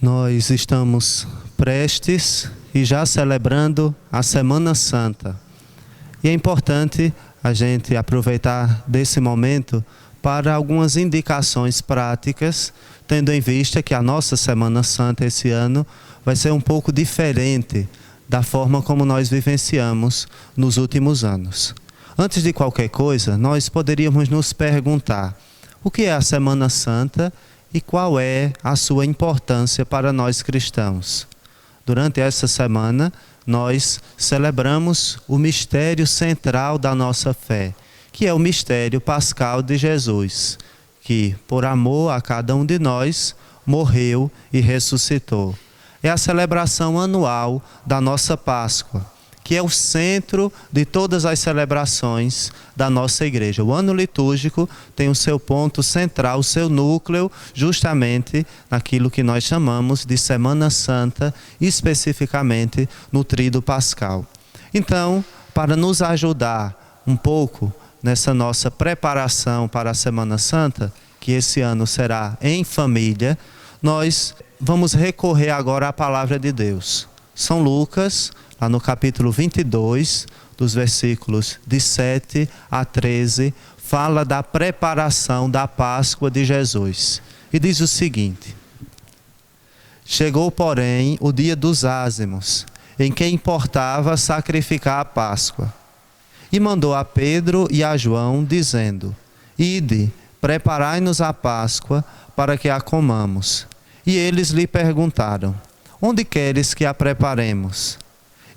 Nós estamos prestes e já celebrando a Semana Santa. E é importante a gente aproveitar desse momento para algumas indicações práticas, tendo em vista que a nossa Semana Santa esse ano vai ser um pouco diferente da forma como nós vivenciamos nos últimos anos. Antes de qualquer coisa, nós poderíamos nos perguntar: o que é a Semana Santa e qual é a sua importância para nós cristãos? Durante essa semana, nós celebramos o mistério central da nossa fé, que é o mistério pascal de Jesus, que, por amor a cada um de nós, morreu e ressuscitou. É a celebração anual da nossa Páscoa, que é o centro de todas as celebrações da nossa igreja. O ano litúrgico tem o seu ponto central, o seu núcleo, justamente naquilo que nós chamamos de Semana Santa, especificamente no Tríduo Pascal. Então, para nos ajudar um pouco nessa nossa preparação para a Semana Santa, que esse ano será em família, nós vamos recorrer agora à palavra de Deus. São Lucas, lá no capítulo 22, dos versículos de 7 a 13, fala da preparação da Páscoa de Jesus. E diz o seguinte: chegou, porém, o dia dos ázimos, em que importava sacrificar a Páscoa. E mandou a Pedro e a João, dizendo: ide, preparai-nos a Páscoa, para que a comamos. E eles lhe perguntaram: onde queres que a preparemos?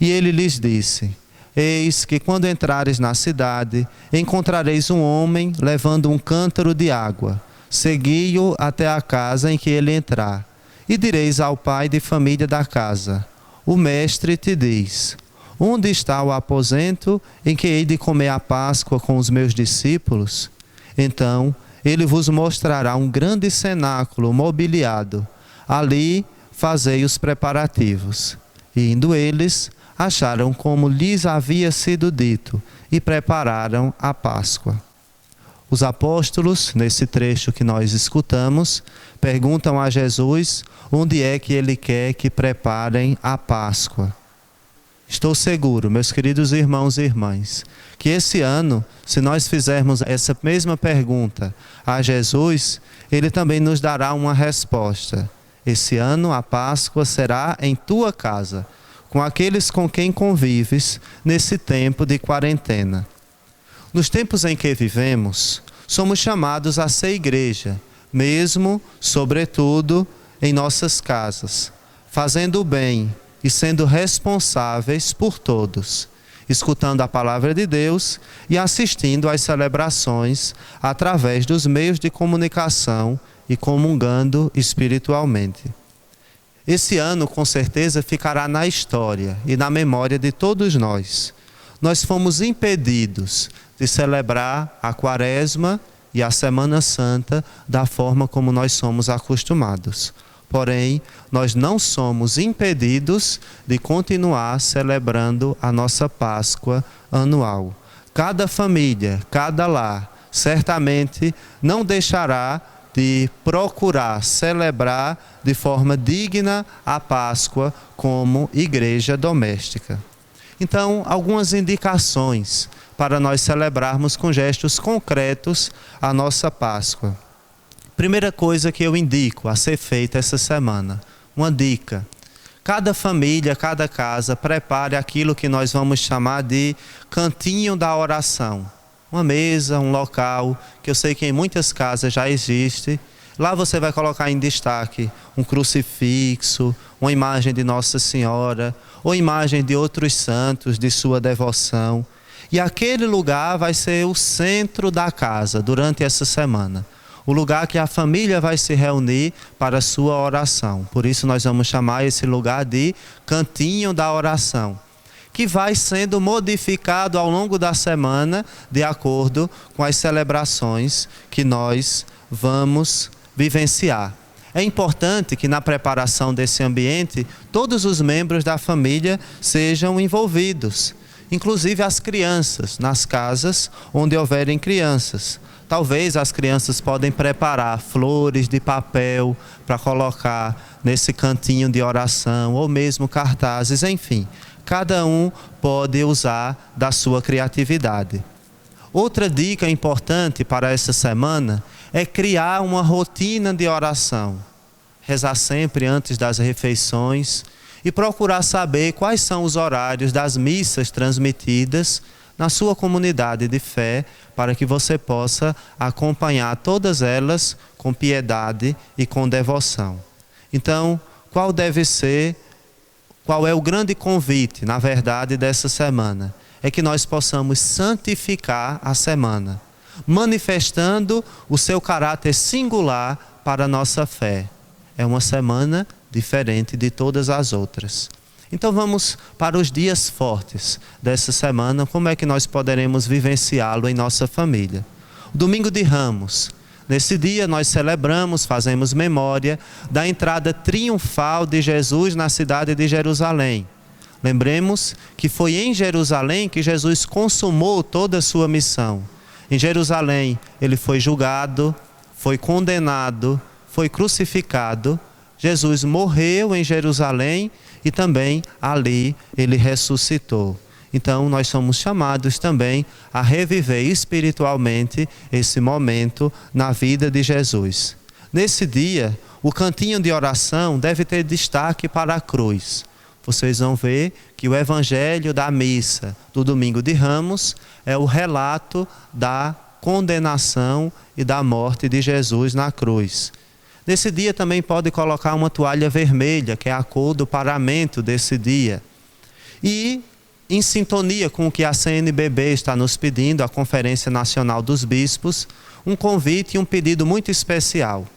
E ele lhes disse: eis que quando entrares na cidade, encontrareis um homem levando um cântaro de água. Segui-o até a casa em que ele entrar. E direis ao pai de família da casa: o mestre te diz: onde está o aposento em que hei de comer a Páscoa com os meus discípulos? Então ele vos mostrará um grande cenáculo mobiliado. Ali fazei os preparativos. E indo eles, acharam como lhes havia sido dito e prepararam a Páscoa. Os apóstolos, nesse trecho que nós escutamos, perguntam a Jesus onde é que ele quer que preparem a Páscoa. Estou seguro, meus queridos irmãos e irmãs, que esse ano, se nós fizermos essa mesma pergunta a Jesus, ele também nos dará uma resposta. Esse ano a Páscoa será em tua casa, com aqueles com quem convives nesse tempo de quarentena. Nos tempos em que vivemos, somos chamados a ser igreja, mesmo, sobretudo, em nossas casas, fazendo o bem e sendo responsáveis por todos, escutando a palavra de Deus e assistindo às celebrações através dos meios de comunicação e comungando espiritualmente. Esse ano, com certeza, ficará na história e na memória de todos nós. Nós fomos impedidos de celebrar a Quaresma e a Semana Santa da forma como nós somos acostumados. Porém, nós não somos impedidos de continuar celebrando a nossa Páscoa anual. Cada família, cada lar, certamente não deixará de procurar celebrar de forma digna a Páscoa como igreja doméstica. Então, algumas indicações para nós celebrarmos com gestos concretos a nossa Páscoa. Primeira coisa que eu indico a ser feita essa semana, uma dica: cada família, cada casa, prepare aquilo que nós vamos chamar de cantinho da oração. Uma mesa, um local, que eu sei que em muitas casas já existe. Lá você vai colocar em destaque um crucifixo, uma imagem de Nossa Senhora, ou imagem de outros santos de sua devoção. E aquele lugar vai ser o centro da casa durante essa semana. O lugar que a família vai se reunir para a sua oração. Por isso nós vamos chamar esse lugar de cantinho da oração, que vai sendo modificado ao longo da semana de acordo com as celebrações que nós vamos vivenciar. É importante que na preparação desse ambiente todos os membros da família sejam envolvidos. inclusive as crianças, nas casas onde houverem crianças. Talvez as crianças podem preparar flores de papel para colocar nesse cantinho de oração, ou mesmo cartazes, enfim. Cada um pode usar da sua criatividade. Outra dica importante para essa semana é criar uma rotina de oração. Rezar sempre antes das refeições e procurar saber quais são os horários das missas transmitidas na sua comunidade de fé, para que você possa acompanhar todas elas com piedade e com devoção. Então, qual é o grande convite, na verdade, dessa semana? É que nós possamos santificar a semana, manifestando o seu caráter singular para a nossa fé. É uma semana diferente de todas as outras. Então vamos para os dias fortes dessa semana, como é que nós poderemos vivenciá-lo em nossa família. Domingo de Ramos. Nesse dia nós celebramos, fazemos memória da entrada triunfal de Jesus na cidade de Jerusalém. Lembremos que foi em Jerusalém que Jesus consumou toda a sua missão. Em Jerusalém ele foi julgado, foi condenado, foi crucificado. Jesus morreu em Jerusalém e também ali ele ressuscitou. Então nós somos chamados também a reviver espiritualmente esse momento na vida de Jesus. Nesse dia, o cantinho de oração deve ter destaque para a cruz. Vocês vão ver que o evangelho da missa do Domingo de Ramos é o relato da condenação e da morte de Jesus na cruz. Nesse dia também pode colocar uma toalha vermelha, que é a cor do paramento desse dia. E, em sintonia com o que a CNBB está nos pedindo, a Conferência Nacional dos Bispos, um convite e um pedido muito especial.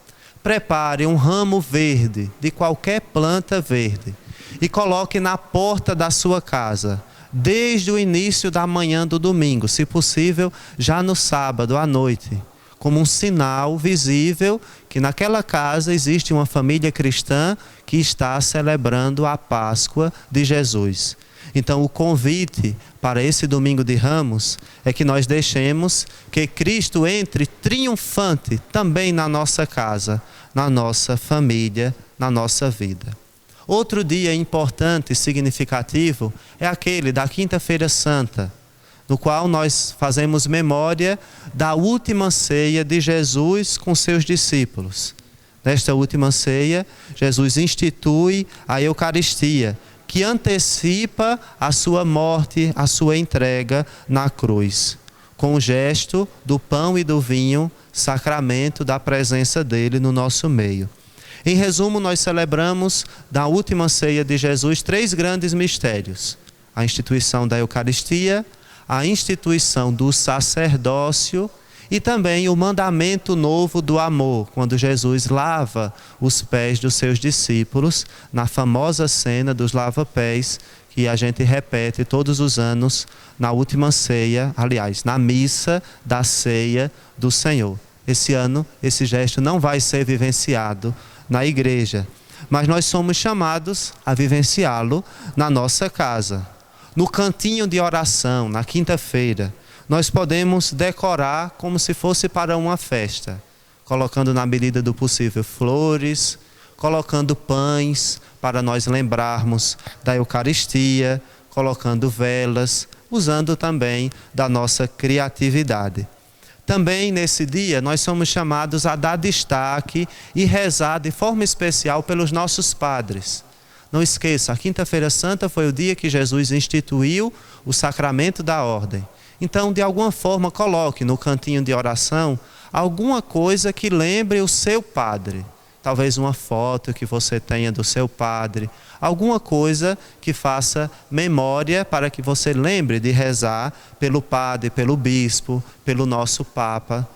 Prepare um ramo verde, de qualquer planta verde, e coloque na porta da sua casa, desde o início da manhã do domingo, se possível, já no sábado à noite, como um sinal visível que naquela casa existe uma família cristã que está celebrando a Páscoa de Jesus. Então o convite para esse Domingo de Ramos é que nós deixemos que Cristo entre triunfante também na nossa casa, na nossa família, na nossa vida. Outro dia importante e significativo é aquele da Quinta-feira Santa, no qual nós fazemos memória da última ceia de Jesus com seus discípulos. Nesta última ceia, Jesus institui a Eucaristia, que antecipa a sua morte, a sua entrega na cruz, com o gesto do pão e do vinho, sacramento da presença dele no nosso meio. Em resumo, nós celebramos da última ceia de Jesus 3 grandes mistérios: a instituição da Eucaristia, a instituição do sacerdócio e também o mandamento novo do amor, quando Jesus lava os pés dos seus discípulos, na famosa cena dos lava-pés, que a gente repete todos os anos na última ceia, aliás, na missa da ceia do Senhor. Esse ano, esse gesto não vai ser vivenciado na igreja, mas nós somos chamados a vivenciá-lo na nossa casa. No cantinho de oração, na quinta-feira, nós podemos decorar como se fosse para uma festa, colocando na medida do possível flores, colocando pães para nós lembrarmos da Eucaristia, colocando velas, usando também da nossa criatividade. Também nesse dia nós somos chamados a dar destaque e rezar de forma especial pelos nossos padres. Não esqueça, a Quinta-feira Santa foi o dia que Jesus instituiu o sacramento da ordem. Então, de alguma forma, coloque no cantinho de oração alguma coisa que lembre o seu padre. Talvez uma foto que você tenha do seu padre. Alguma coisa que faça memória para que você lembre de rezar pelo padre, pelo bispo, pelo nosso Papa.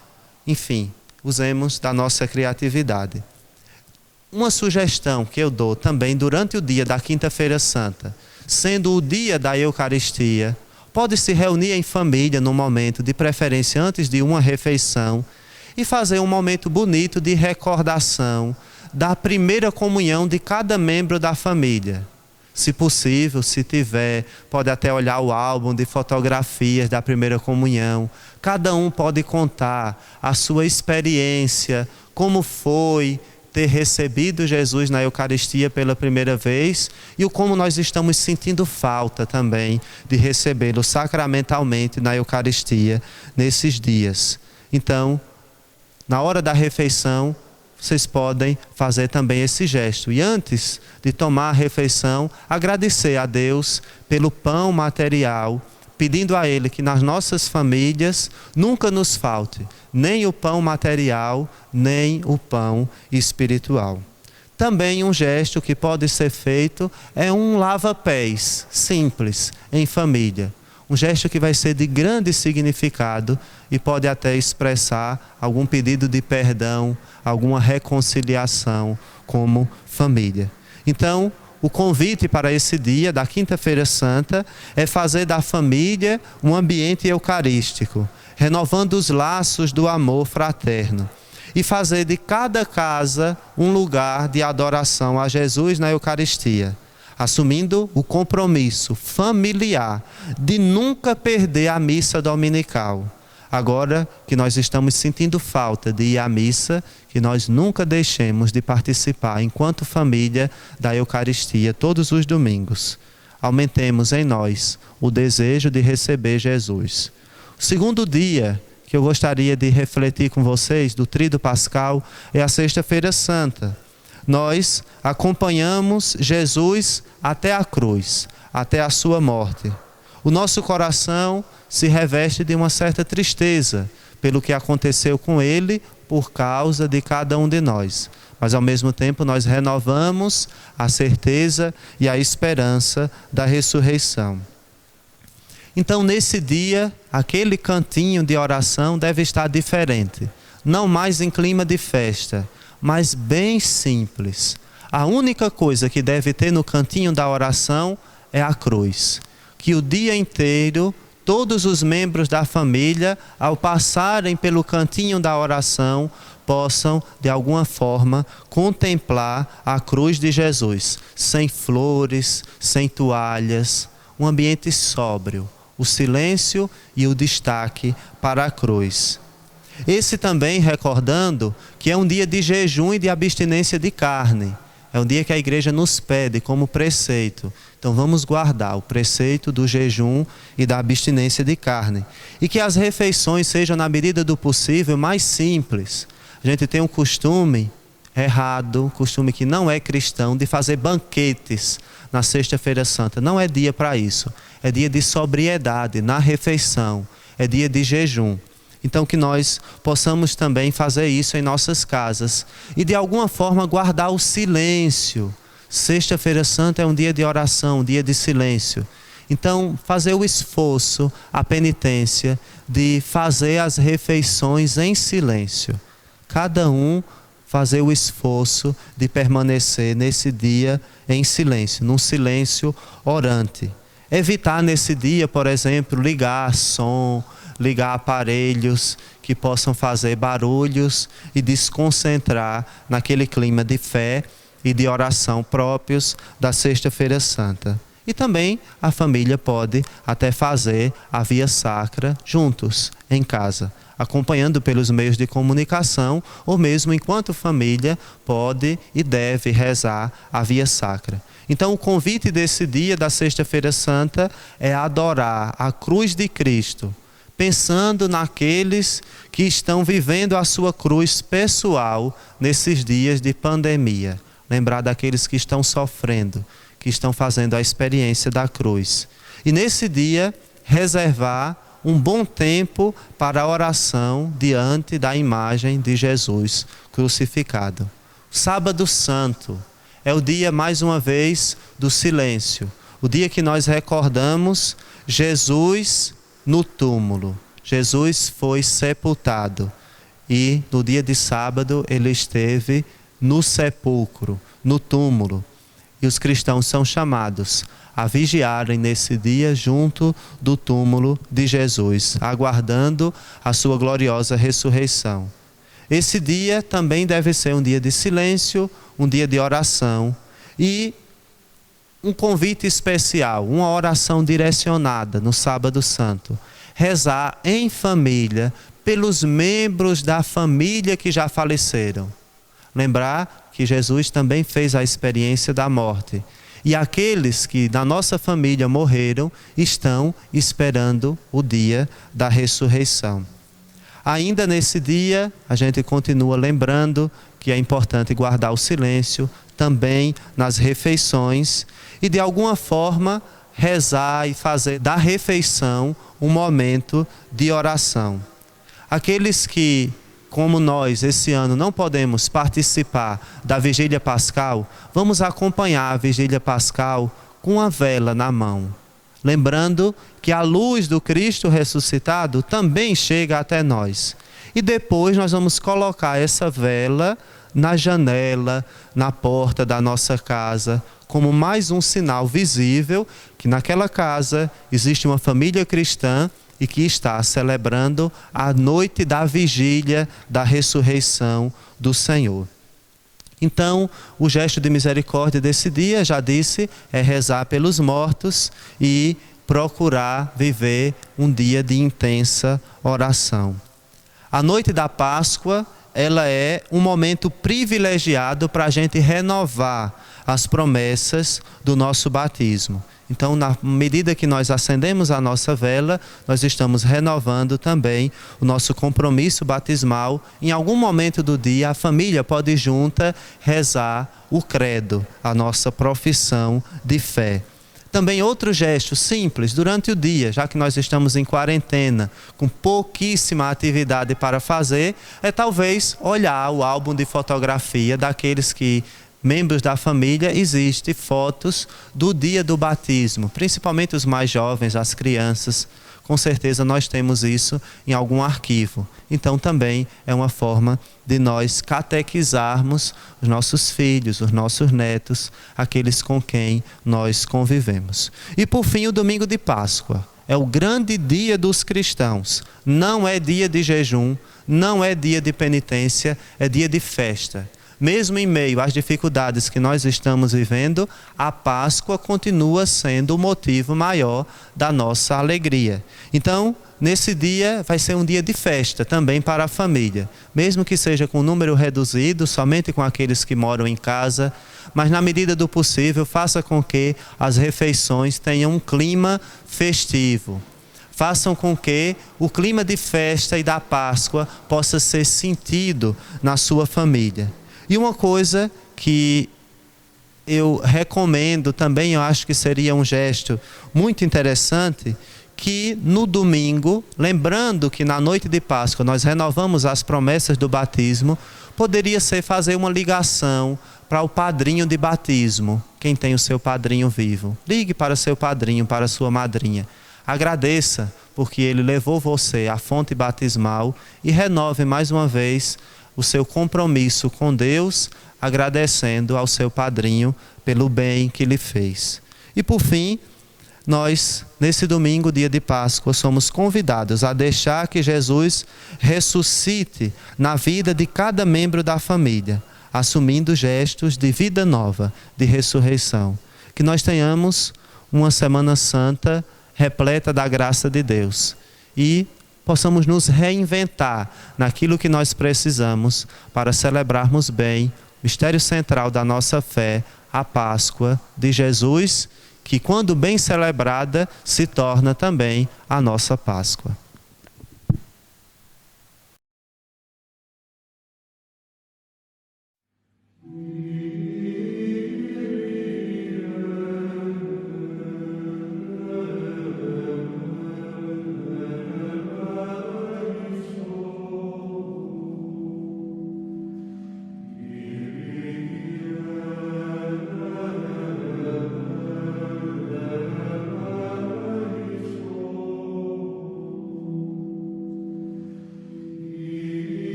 Enfim, usemos da nossa criatividade. Uma sugestão que eu dou também durante o dia da Quinta-feira Santa, sendo o dia da Eucaristia, pode se reunir em família num momento, de preferência antes de uma refeição, e fazer um momento bonito de recordação da primeira comunhão de cada membro da família. Se possível, se tiver, pode até olhar o álbum de fotografias da primeira comunhão. Cada um pode contar a sua experiência, como foi ter recebido Jesus na Eucaristia pela primeira vez e o como nós estamos sentindo falta também de recebê-lo sacramentalmente na Eucaristia nesses dias. Então, na hora da refeição, vocês podem fazer também esse gesto. E antes de tomar a refeição, agradecer a Deus pelo pão material, pedindo a Ele que nas nossas famílias nunca nos falte nem o pão material, nem o pão espiritual. Também um gesto que pode ser feito é um lava-pés, simples, em família. Um gesto que vai ser de grande significado e pode até expressar algum pedido de perdão, alguma reconciliação como família. Então, o convite para esse dia, da Quinta-feira Santa, é fazer da família um ambiente eucarístico, renovando os laços do amor fraterno. E fazer de cada casa um lugar de adoração a Jesus na Eucaristia, assumindo o compromisso familiar de nunca perder a missa dominical. Agora que nós estamos sentindo falta de ir à missa, que nós nunca deixemos de participar enquanto família da Eucaristia todos os domingos. Aumentemos em nós o desejo de receber Jesus. O segundo dia que eu gostaria de refletir com vocês do Tríduo Pascal é a Sexta-feira Santa. Nós acompanhamos Jesus até a cruz, até a sua morte. O nosso coração se reveste de uma certa tristeza pelo que aconteceu com ele por causa de cada um de nós. Mas ao mesmo tempo nós renovamos a certeza e a esperança da ressurreição. Então nesse dia, aquele cantinho de oração deve estar diferente. Não mais em clima de festa, mas bem simples. A única coisa que deve ter no cantinho da oração é a cruz. Que o dia inteiro, todos os membros da família, ao passarem pelo cantinho da oração, possam, de alguma forma, contemplar a cruz de Jesus, sem flores, sem toalhas, um ambiente sóbrio, o silêncio e o destaque para a cruz. Esse também recordando que é um dia de jejum e de abstinência de carne. É um dia que a igreja nos pede como preceito. Então vamos guardar o preceito do jejum e da abstinência de carne. E que as refeições sejam, na medida do possível, mais simples. A gente tem um costume errado, costume que não é cristão, de fazer banquetes na Sexta-feira Santa. Não é dia para isso. É dia de sobriedade na refeição. É dia de jejum. Então que nós possamos também fazer isso em nossas casas. E de alguma forma guardar o silêncio. Sexta-feira Santa é um dia de oração, um dia de silêncio. Então fazer o esforço, a penitência de fazer as refeições em silêncio. Cada um fazer o esforço de permanecer nesse dia em silêncio, num silêncio orante. Evitar nesse dia, por exemplo, ligar som, ligar aparelhos que possam fazer barulhos e desconcentrar naquele clima de fé e de oração próprios da Sexta-feira Santa. E também a família pode até fazer a via sacra juntos, em casa, acompanhando pelos meios de comunicação, ou mesmo enquanto família pode e deve rezar a via sacra. Então o convite desse dia da Sexta-feira Santa é adorar a cruz de Cristo, pensando naqueles que estão vivendo a sua cruz pessoal nesses dias de pandemia. Lembrar daqueles que estão sofrendo, que estão fazendo a experiência da cruz. E nesse dia, reservar um bom tempo para a oração diante da imagem de Jesus crucificado. Sábado Santo é o dia, mais uma vez, do silêncio. O dia que nós recordamos Jesus no túmulo. Jesus foi sepultado e no dia de sábado ele esteve no sepulcro, no túmulo. E os cristãos são chamados a vigiarem nesse dia junto do túmulo de Jesus, aguardando a sua gloriosa ressurreição. Esse dia também deve ser um dia de silêncio, um dia de oração e um convite especial, uma oração direcionada no Sábado Santo. Rezar em família pelos membros da família que já faleceram. Lembrar que Jesus também fez a experiência da morte. E aqueles que na nossa família morreram estão esperando o dia da ressurreição. Ainda nesse dia, a gente continua lembrando que é importante guardar o silêncio também nas refeições e de alguma forma rezar e fazer da refeição um momento de oração. Aqueles que, como nós, esse ano não podemos participar da Vigília Pascal, vamos acompanhar a Vigília Pascal com a vela na mão. Lembrando que a luz do Cristo ressuscitado também chega até nós. E depois nós vamos colocar essa vela na janela, na porta da nossa casa, como mais um sinal visível que naquela casa existe uma família cristã e que está celebrando a noite da vigília da ressurreição do Senhor. Então, o gesto de misericórdia desse dia, já disse, é rezar pelos mortos e procurar viver um dia de intensa oração. A noite da Páscoa, ela é um momento privilegiado para a gente renovar as promessas do nosso batismo. Então, na medida que nós acendemos a nossa vela, nós estamos renovando também o nosso compromisso batismal. Em algum momento do dia, a família pode junta rezar o credo, a nossa profissão de fé. Também outro gesto simples, durante o dia, já que nós estamos em quarentena, com pouquíssima atividade para fazer, é talvez olhar o álbum de fotografia daqueles que membros da família, existem fotos do dia do batismo, principalmente os mais jovens, as crianças. Com certeza nós temos isso em algum arquivo. Então também é uma forma de nós catequizarmos os nossos filhos, os nossos netos, aqueles com quem nós convivemos. E por fim, o domingo de Páscoa. É o grande dia dos cristãos. Não é dia de jejum, não é dia de penitência, é dia de festa. Mesmo em meio às dificuldades que nós estamos vivendo, a Páscoa continua sendo o motivo maior da nossa alegria. Então, nesse dia vai ser um dia de festa também para a família. Mesmo que seja com um número reduzido, somente com aqueles que moram em casa, mas na medida do possível, faça com que as refeições tenham um clima festivo. Façam com que o clima de festa e da Páscoa possa ser sentido na sua família. E uma coisa que eu recomendo também, eu acho que seria um gesto muito interessante, que no domingo, lembrando que na noite de Páscoa nós renovamos as promessas do batismo, poderia ser fazer uma ligação para o padrinho de batismo, quem tem o seu padrinho vivo. Ligue para seu padrinho, para sua madrinha. Agradeça, porque ele levou você à fonte batismal e renove mais uma vez o seu compromisso com Deus, agradecendo ao seu padrinho pelo bem que lhe fez. E por fim, nós, nesse domingo, dia de Páscoa, somos convidados a deixar que Jesus ressuscite na vida de cada membro da família, assumindo gestos de vida nova, de ressurreição. Que nós tenhamos uma Semana Santa repleta da graça de Deus e possamos nos reinventar naquilo que nós precisamos para celebrarmos bem o mistério central da nossa fé, a Páscoa de Jesus, que quando bem celebrada se torna também a nossa Páscoa.